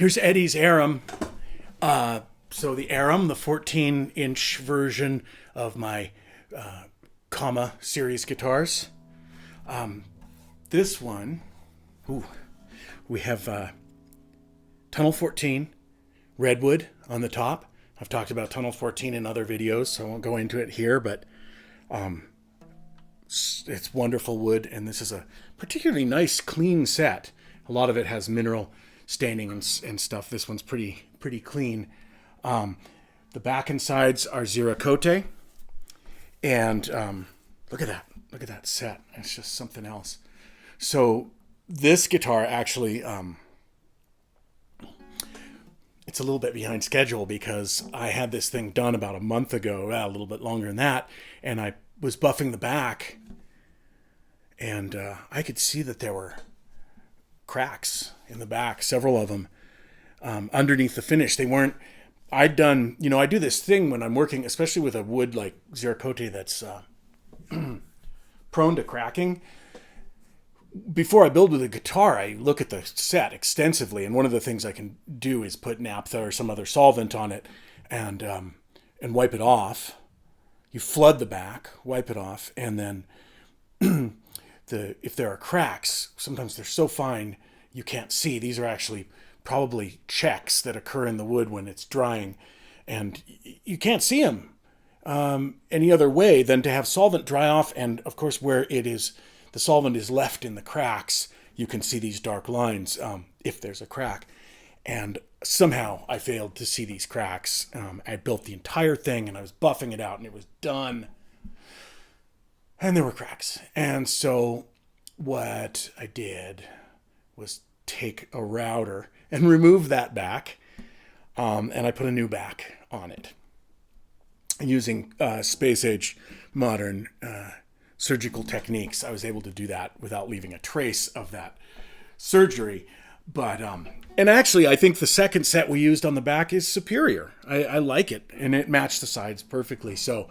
Here's Eddie's Arum. So the Arum, the 14-inch version of my Comma series guitars. This one, we have Tunnel 14, redwood on the top. I've talked about Tunnel 14 in other videos, so I won't go into it here, but it's wonderful wood, and this is a particularly nice, clean set. A lot of it has mineral staining and stuff. This one's pretty clean. The back and sides are Ziricote, and look at that set. It's just something else. So this guitar actually, it's a little bit behind schedule because I had this thing done about a month ago, a little bit longer than that, and I was buffing the back, and I could see that there were cracks in the back, several of them, underneath the finish. They weren't, I'd done, I do this thing when I'm working, especially with a wood like Ziricote that's prone to cracking. Before I build with a guitar, I look at the set extensively, and one of the things I can do is put naphtha or some other solvent on it and wipe it off. You flood the back, wipe it off, and then if there are cracks, sometimes they're so fine you can't see. These are actually probably checks that occur in the wood when it's drying, and you can't see them any other way than to have solvent dry off. And of course, where it is, the solvent is left in the cracks, you can see these dark lines if there's a crack. And somehow I failed to see these cracks. I built the entire thing and I was buffing it out and it was done. And there were cracks. And so what I did was take a router and remove that back. And I put a new back on it using space age modern surgical techniques. I was able to do that without leaving a trace of that surgery. But and actually, I think the second set we used on the back is superior. I like it, and it matched the sides perfectly. So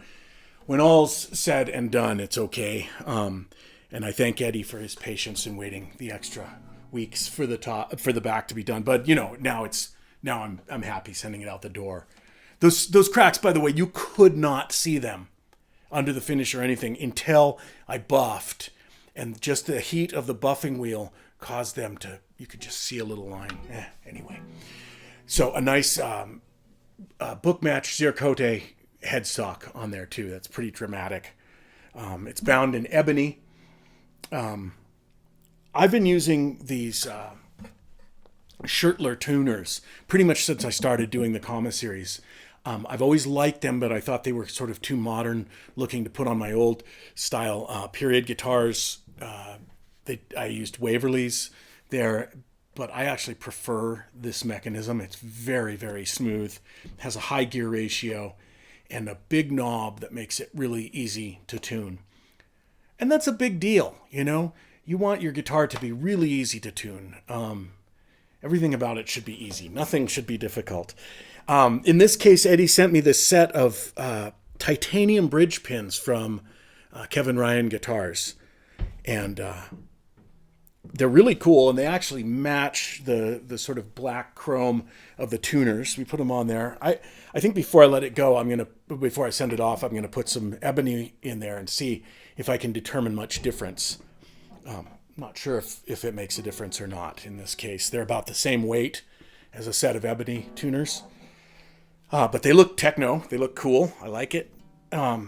when all's said and done, it's okay. And I thank Eddie for his patience in waiting the extra weeks for the back to be done. But now I'm happy sending it out the door. Those cracks, by the way, you could not see them under the finish or anything until I buffed, and just the heat of the buffing wheel caused them to, you could just see a little line. Anyway. So a nice book match Ziricote headstock on there too. That's pretty dramatic. It's bound in ebony. I've been using these Shirtler tuners pretty much since I started doing the Comma series. I've always liked them, but I thought they were sort of too modern looking to put on my old style period guitars. I used Waverleys there, but I actually prefer this mechanism. It's very, very smooth, has a high gear ratio, and a big knob that makes it really easy to tune. And that's a big deal, You want your guitar to be really easy to tune. Everything about it should be easy. Nothing should be difficult. In this case, Eddie sent me this set of titanium bridge pins from Kevin Ryan Guitars. And they're really cool, and they actually match the sort of black chrome of the tuners. We put them on there. I think before I let it go, before I send it off, I'm going to put some ebony in there and see if I can determine much difference. Not sure if it makes a difference or not in this case. They're about the same weight as a set of ebony tuners. But they look techno. They look cool. I like it. Let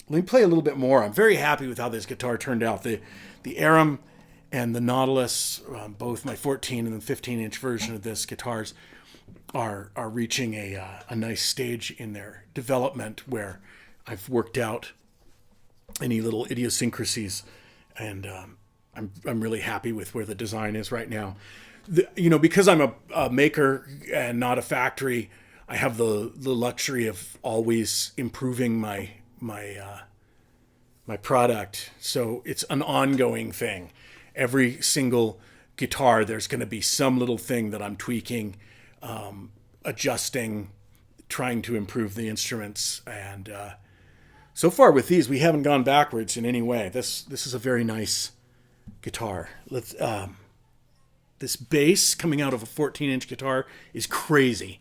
me play a little bit more. I'm very happy with how this guitar turned out. The Arum and the Nautilus, both my 14 and the 15-inch version of this guitars, are reaching a nice stage in their development where I've worked out any little idiosyncrasies, and I'm really happy with where the design is right now. Because I'm a maker and not a factory, I have the luxury of always improving my product. So it's an ongoing thing. Every single guitar, there's going to be some little thing that I'm tweaking, adjusting, trying to improve the instruments. And so far with these, we haven't gone backwards in any way. This is a very nice guitar. This This bass coming out of a 14-inch guitar is crazy.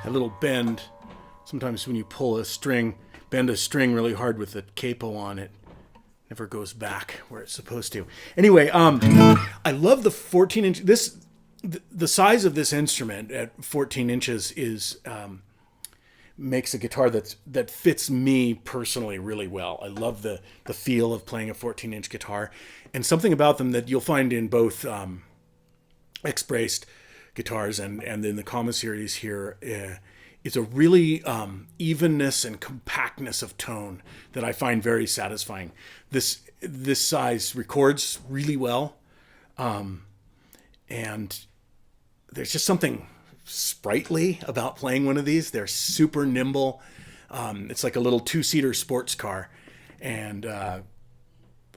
A little bend. Sometimes when you pull a string, bend a string really hard with the capo on it, never goes back where it's supposed to. Anyway, I love the 14-inch. The size of this instrument at 14 inches is makes a guitar that fits me personally really well. I love the feel of playing a 14-inch guitar, and something about them that you'll find in both X-braced guitars and in the Kama series here is a really evenness and compactness of tone that I find very satisfying. This size records really well, and there's just something sprightly about playing one of these. They're super nimble. It's like a little two-seater sports car, and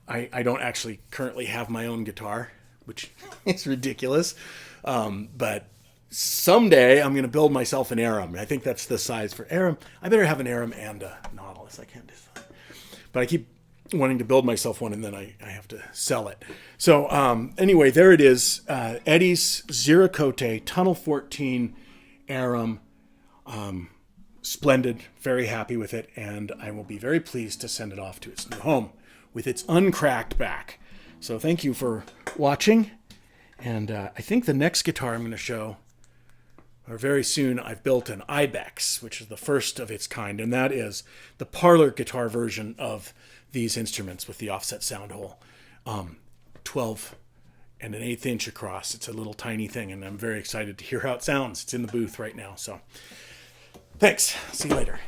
I don't actually currently have my own guitar, which is ridiculous. But someday I'm going to build myself an Arum. I think that's the size for Arum. I better have an Arum and a Nautilus. I can't decide. But I keep wanting to build myself one, and then I have to sell it. So anyway, there it is. Eddie's Ziricote Tunnel 14 Arum. Splendid. Very happy with it. And I will be very pleased to send it off to its new home with its uncracked back. So thank you for watching. And I think the next guitar I'm going to show, or very soon, I've built an Ibex, which is the first of its kind. And that is the parlor guitar version of these instruments with the offset sound hole. 12 and an 1/8 inch across. It's a little tiny thing, and I'm very excited to hear how it sounds. It's in the booth right now. So thanks. See you later.